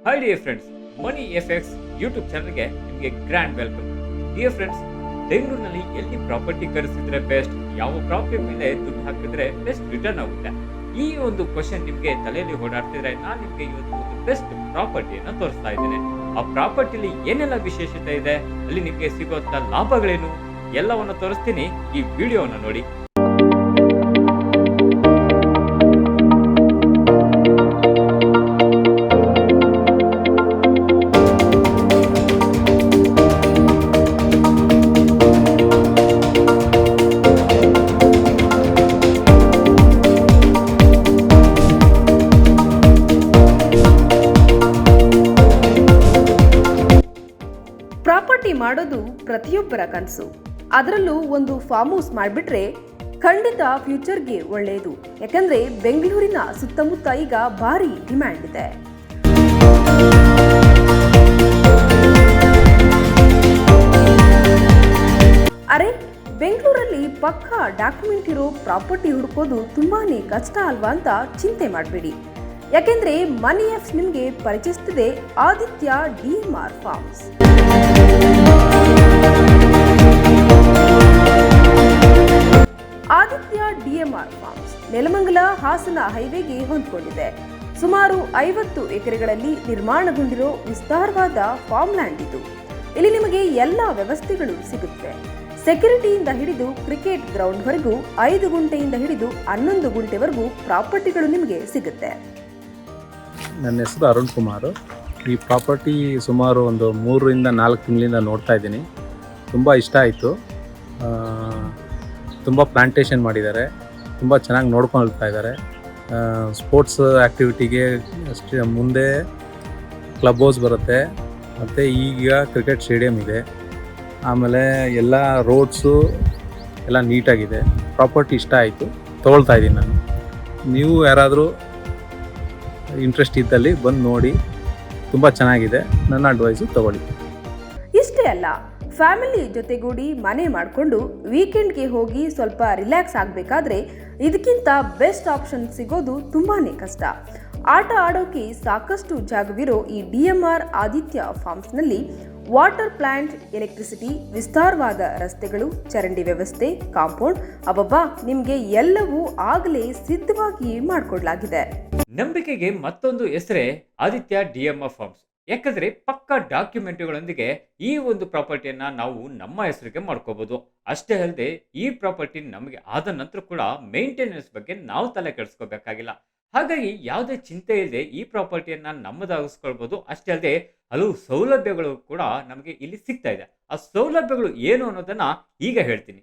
Hi dear friends, ಮನಿ effects YouTube ಚಾನಲ್ಗೆ ನಿಮಗೆ grand welcome. Dear friends, ಬೆಂಗಳೂರಿನಲ್ಲಿ ಎಲ್ಲಿ ಪ್ರಾಪರ್ಟಿ ಖರೀದಿಸಿದ್ರೆ ಬೆಸ್ಟ್, ಯಾವ ಪ್ರಾಪರ್ಟಿ ಮೇಲೆ ದುಡ್ಡು ಹಾಕಿದ್ರೆ ಬೆಸ್ಟ್ ರಿಟರ್ನ್ ಆಗುತ್ತೆ, ಈ ಒಂದು ಕ್ವಶನ್ ನಿಮಗೆ ತಲೆಯಲ್ಲಿ ಓಡಾಡ್ತಿದ್ರೆ ನಾನು ನಿಮಗೆ ಇವತ್ತು ಒಂದು ಬೆಸ್ಟ್ ಪ್ರಾಪರ್ಟಿಯನ್ನು ತೋರಿಸ್ತಾ ಇದ್ದೇನೆ. ಆ ಪ್ರಾಪರ್ಟಿಲಿ ಏನೆಲ್ಲ ವಿಶೇಷತೆ ಇದೆ, ಅಲ್ಲಿ ನಿಮಗೆ ಸಿಗುವಂತ ಲಾಭಗಳೇನು, ಎಲ್ಲವನ್ನು ತೋರಿಸ್ತೀನಿ. ಈ ವಿಡಿಯೋವನ್ನು ನೋಡಿ. ಪ್ರಾಪರ್ಟಿ ಮಾಡೋದು ಪ್ರತಿಯೊಬ್ಬರ ಕನಸು. ಅದರಲ್ಲೂ ಒಂದು ಫಾರ್ಮ್ ಹೌಸ್ ಮಾಡಿಬಿಟ್ರೆ ಖಂಡಿತ ಫ್ಯೂಚರ್ಗೆ ಒಳ್ಳೆಯದು. ಯಾಕಂದ್ರೆ ಬೆಂಗಳೂರಿನ ಸುತ್ತಮುತ್ತ ಈಗ ಭಾರಿ ಡಿಮ್ಯಾಂಡ್ ಇದೆ. ಅರೆ, ಬೆಂಗಳೂರಲ್ಲಿ ಪಕ್ಕಾ ಡಾಕ್ಯುಮೆಂಟ್ ಇರೋ ಪ್ರಾಪರ್ಟಿ ಹುಡುಕೋದು ತುಂಬಾನೇ ಕಷ್ಟ ಅಲ್ವಾ ಅಂತ ಚಿಂತೆ ಮಾಡಬೇಡಿ. ಯಾಕೆಂದ್ರೆ ಮನಿ ಎಫ್ಸ್ ನಿಮಗೆ ಪರಿಚಯಿಸುತ್ತಿದೆ Aditya DMR farms. Aditya DMR farms Nelamangala Hassan ಹೈವೇಗೆ ಹೊಂದಿಕೊಂಡಿದೆ. ಸುಮಾರು 50 ಎಕರೆಗಳಲ್ಲಿ ನಿರ್ಮಾಣಗೊಂಡಿರೋ ವಿಸ್ತಾರವಾದ ಫಾರ್ಮ್ ಲ್ಯಾಂಡ್ ಇದು. ಇಲ್ಲಿ ನಿಮಗೆ ಎಲ್ಲ ವ್ಯವಸ್ಥೆಗಳು ಸಿಗುತ್ತೆ. ಸೆಕ್ಯೂರಿಟಿಯಿಂದ ಹಿಡಿದು ಕ್ರಿಕೆಟ್ ಗ್ರೌಂಡ್ ವರೆಗೂ 5 ಗುಂಟೆಯಿಂದ ಹಿಡಿದು 11 ಗುಂಟೆವರೆಗೂ ಪ್ರಾಪರ್ಟಿಗಳು ನಿಮಗೆ ಸಿಗುತ್ತೆ. ನನ್ನ ಹೆಸರು ಅರುಣ್ ಕುಮಾರ್. ಈ ಪ್ರಾಪರ್ಟಿ ಸುಮಾರು ಒಂದು 3 ರಿಂದ 4 ತಿಂಗಳಿಂದ ನೋಡ್ತಾ ಇದ್ದೀನಿ. ತುಂಬ ಇಷ್ಟ ಆಯಿತು. ತುಂಬ ಪ್ಲಾಂಟೇಷನ್ ಮಾಡಿದ್ದಾರೆ, ತುಂಬ ಚೆನ್ನಾಗಿ ನೋಡ್ಕೊಳ್ತಾ ಇದ್ದಾರೆ. ಸ್ಪೋರ್ಟ್ಸ್ ಆ್ಯಕ್ಟಿವಿಟಿಗೆ ಮುಂದೆ ಕ್ಲಬ್ ಹೌಸ್ ಬರುತ್ತೆ, ಮತ್ತು ಈಗ ಕ್ರಿಕೆಟ್ ಸ್ಟೇಡಿಯಂ ಇದೆ. ಆಮೇಲೆ ಎಲ್ಲ ರೋಡ್ಸು ಎಲ್ಲ ನೀಟಾಗಿದೆ. ಪ್ರಾಪರ್ಟಿ ಇಷ್ಟ ಆಯಿತು, ತೊಗೊಳ್ತಾ ಇದ್ದೀನಿ ನಾನು. ನೀವು ಯಾರಾದರೂ ಇಂಟ್ರೆಸ್ಟ್ ಇದ್ದಲ್ಲಿ ಬಂದು ನೋಡಿ, ತುಂಬ ಚೆನ್ನಾಗಿದೆ. ನನ್ನ ಅಡ್ವೈಸು ತಗೊಳ್ಳಿ. ಇಷ್ಟೇ ಅಲ್ಲ, ಫ್ಯಾಮಿಲಿ ಜೊತೆಗೂಡಿ ಮನೆ ಮಾಡಿಕೊಂಡು ವೀಕೆಂಡ್ಗೆ ಹೋಗಿ ಸ್ವಲ್ಪ ರಿಲ್ಯಾಕ್ಸ್ ಆಗಬೇಕಾದ್ರೆ ಇದಕ್ಕಿಂತ ಬೆಸ್ಟ್ ಆಪ್ಷನ್ ಸಿಗೋದು ತುಂಬಾನೇ ಕಷ್ಟ. ಆಟ ಆಡೋಕೆ ಸಾಕಷ್ಟು ಜಾಗವಿರೋ ಈ DMR ಆದಿತ್ಯ ಫಾರ್ಮ್ಸ್ನಲ್ಲಿ ವಾಟರ್ ಪ್ಲಾಂಟ್, ಎಲೆಕ್ಟ್ರಿಸಿಟಿ, ವಿಸ್ತಾರವಾದ ರಸ್ತೆಗಳು, ಚರಂಡಿ ವ್ಯವಸ್ಥೆ, ಕಾಂಪೌಂಡ್, ಅಬ್ಬಬ್ಬಾ, ನಿಮಗೆ ಎಲ್ಲವೂ ಆಗಲೇ ಸಿದ್ಧವಾಗಿ ಮಾಡಿಕೊಡ್ಲಾಗಿದೆ. ನಂಬಿಕೆಗೆ ಮತ್ತೊಂದು ಹೆಸರೇ ಆದಿತ್ಯ DMR ಫಾರ್ಮ್ಸ್. ಯಾಕಂದ್ರೆ ಪಕ್ಕ ಡಾಕ್ಯುಮೆಂಟ್ಗಳೊಂದಿಗೆ ಈ ಒಂದು ಪ್ರಾಪರ್ಟಿಯನ್ನ ನಾವು ನಮ್ಮ ಹೆಸರಿಗೆ ಮಾಡ್ಕೋಬಹುದು. ಅಷ್ಟೇ ಅಲ್ಲದೆ ಈ ಪ್ರಾಪರ್ಟಿ ನಮಗೆ ಆದ ನಂತರ ಕೂಡ ಮೇಂಟೆನೆನ್ಸ್ ಬಗ್ಗೆ ನಾವು ತಲೆ ಕೆಡಿಸ್ಕೋಬೇಕಾಗಿಲ್ಲ. ಹಾಗಾಗಿ ಯಾವುದೇ ಚಿಂತೆ ಇಲ್ಲದೆ ಈ ಪ್ರಾಪರ್ಟಿಯನ್ನ ನಮ್ಮದಾಗಿಸ್ಕೊಳ್ಬಹುದು. ಅಷ್ಟೇ ಅಲ್ಲದೆ ಹಲವು ಸೌಲಭ್ಯಗಳು ಕೂಡ ನಮಗೆ ಇಲ್ಲಿ ಸಿಗ್ತಾ ಇದೆ. ಆ ಸೌಲಭ್ಯಗಳು ಏನು ಅನ್ನೋದನ್ನ ಈಗ ಹೇಳ್ತೀನಿ.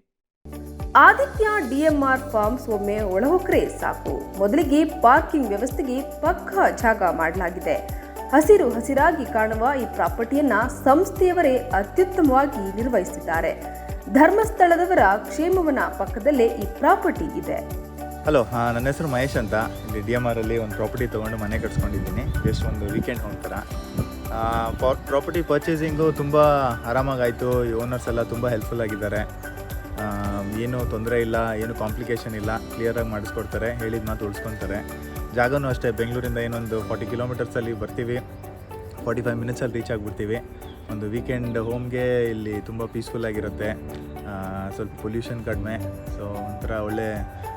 ಆದಿತ್ಯ DMR ಫಾರ್ಮ್ಸ್ ಒಮ್ಮೆ ಒಳಹೊಕ್ಕರೆ ಸಾಕು. ಮೊದಲಿಗೆ ಪಾರ್ಕಿಂಗ್ ವ್ಯವಸ್ಥೆಗೆ ಪಕ್ಕಾ ಜಾಗ ಮಾಡಲಾಗಿದೆ. ಹಸಿರು ಹಸಿರಾಗಿ ಕಾಣುವ ಈ ಪ್ರಾಪರ್ಟಿಯನ್ನ ಸಂಸ್ಥೆಯವರೇ ಅತ್ಯುತ್ತಮವಾಗಿ ನಿರ್ವಹಿಸಿದ್ದಾರೆ. ಧರ್ಮಸ್ಥಳದವರ ಕ್ಷೇಮವನ ಪಕ್ಕದಲ್ಲೇ ಈ ಪ್ರಾಪರ್ಟಿ ಇದೆ. ಹಲೋ, ನನ್ನ ಹೆಸರು ಮಹೇಶ್ ಅಂತ. ಇಲ್ಲಿ DMR ಅಲ್ಲಿ ಒಂದು ಪ್ರಾಪರ್ಟಿ ತೊಗೊಂಡು ಮನೆ ಕಟ್ಸ್ಕೊಂಡಿದ್ದೀನಿ. ಜಸ್ಟ್ ಒಂದು ವೀಕೆಂಡ್ ಹೋಮ್ ಥರ. ಪ್ರಾಪರ್ಟಿ ಪರ್ಚೇಸಿಂಗು ತುಂಬ ಆರಾಮಾಗಾಯಿತು. ಈ ಓನರ್ಸ್ ಎಲ್ಲ ತುಂಬ ಹೆಲ್ಪ್ಫುಲ್ ಆಗಿದ್ದಾರೆ. ಏನೂ ತೊಂದರೆ ಇಲ್ಲ, ಏನು ಕಾಂಪ್ಲಿಕೇಶನ್ ಇಲ್ಲ. ಕ್ಲಿಯರಾಗಿ ಮಾಡಿಸ್ಕೊಡ್ತಾರೆ, ಹೇಳಿದ ಮಾತು ಉಳಿಸ್ಕೊತಾರೆ. ಜಾಗನೂ ಅಷ್ಟೇ, ಬೆಂಗಳೂರಿಂದ ಏನೊಂದು 40 ಕಿಲೋಮೀಟರ್ಸಲ್ಲಿ ಬರ್ತೀವಿ, 45 ಮಿನಿಟ್ಸಲ್ಲಿ ರೀಚ್ ಆಗಿಬಿಡ್ತೀವಿ. ಒಂದು ವೀಕೆಂಡ್ ಹೋಮ್ಗೆ ಇಲ್ಲಿ ತುಂಬ ಪೀಸ್ಫುಲ್ಲಾಗಿರುತ್ತೆ. ಸ್ವಲ್ಪ ಪೊಲ್ಯೂಷನ್ ಕಡಿಮೆ. ಸೊ ಒಂಥರ ಒಳ್ಳೆ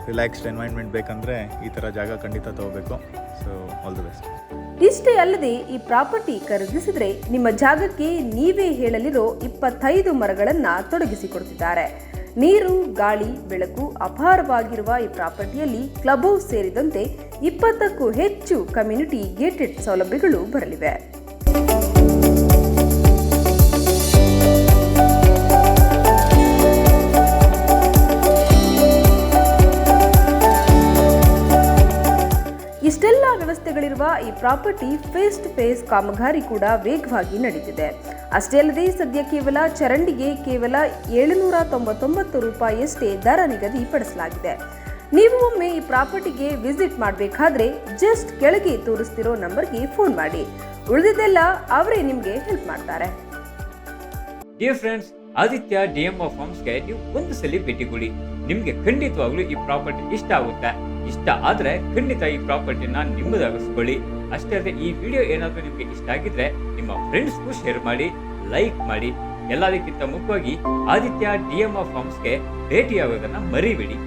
ರಿಲ್ಯಾಕ್ಸ್ಡ್ ಎನ್ವೈರ್ನ್ಮೆಂಟ್ ಬೇಕಂದರೆ ಈ ಥರ ಜಾಗ ಖಂಡಿತ ತೊಗೋಬೇಕು. So all the best. ಇಷ್ಟೇ ಅಲ್ಲದೆ ಈ ಪ್ರಾಪರ್ಟಿ ಖರೀದಿಸಿದ್ರೆ ನಿಮ್ಮ ಜಾಗಕ್ಕೆ ನೀವೇ ಹೇಳಲಿರೋ 25 ಮರಗಳನ್ನು ತೊಡಗಿಸಿಕೊಡ್ತಿದ್ದಾರೆ. ನೀರು, ಗಾಳಿ, ಬೆಳಕು ಅಪಾರವಾಗಿರುವ ಈ ಪ್ರಾಪರ್ಟಿಯಲ್ಲಿ ಕ್ಲಬ್ ಹೌಸ್ ಸೇರಿದಂತೆ 20ಕ್ಕೂ ಹೆಚ್ಚು ಕಮ್ಯುನಿಟಿ ಗೇಟೆಡ್ ಸೌಲಭ್ಯಗಳು ಬರಲಿವೆ. ಇಷ್ಟೆಲ್ಲ ವ್ಯವಸ್ಥೆಗಳಿರುವ ಈ ಪ್ರಾಪರ್ಟಿ ಫೇಸ್ ಟು ಫೇಸ್ ಕಾಮಗಾರಿ ಕೂಡ ವೇಗವಾಗಿ ನಡೆದಿದೆ. ಅಷ್ಟೇ ಅಲ್ಲದೆ ಸದ್ಯ ಕೇವಲ ಚರಂಡಿಗೆ ಕೇವಲ 799 ರೂಪಾಯಿಯಷ್ಟೇ ದರ ನಿಗದಿಪಡಿಸಲಾಗಿದೆ. ನೀವು ಒಮ್ಮೆ ಈ ಪ್ರಾಪರ್ಟಿಗೆ ವಿಸಿಟ್ ಮಾಡಬೇಕಾದ್ರೆ ಜಸ್ಟ್ ಕೆಳಗೆ ತೋರಿಸ್ತಿರೋ ನಂಬರ್ಗೆ ಫೋನ್ ಮಾಡಿ. ಉಳಿದಿದ್ದೆಲ್ಲ ಅವರೇ ನಿಮಗೆ ಹೆಲ್ಪ್ ಮಾಡ್ತಾರೆ. ಡಿಯರ್ ಫ್ರೆಂಡ್ಸ್, ಆದಿತ್ಯ DMR ಫಾರ್ಮ್ಸ್ಗೆ ನೀವು ಒಂದು ಸಲ ಭೇಟಿ ಕೊಡಿ. ನಿಮ್ಗೆ ಖಂಡಿತವಾಗ್ಲೂ ಈ ಪ್ರಾಪರ್ಟಿ ಇಷ್ಟ ಆಗುತ್ತೆ. ಇಷ್ಟ ಆದ್ರೆ ಖಂಡಿತ ಈ ಪ್ರಾಪರ್ಟಿನ ನಿಮ್ಮದಾಗಿಸ್ಕೊಳ್ಳಿ. ಅಷ್ಟೇ ಅಲ್ಲದೆ ಈ ವಿಡಿಯೋ ಏನಾದ್ರೂ ನಿಮ್ಗೆ ಇಷ್ಟ ಆಗಿದ್ರೆ ನಿಮ್ಮ ಫ್ರೆಂಡ್ಸ್ಗೂ ಶೇರ್ ಮಾಡಿ, ಲೈಕ್ ಮಾಡಿ. ಎಲ್ಲದಕ್ಕಿಂತ ಮುಖ್ಯವಾಗಿ ಆದಿತ್ಯ DMR ಫಾರ್ಮ್ಸ್ಗೆ ಭೇಟಿಯಾಗೋದನ್ನ ಮರಿಬೇಡಿ.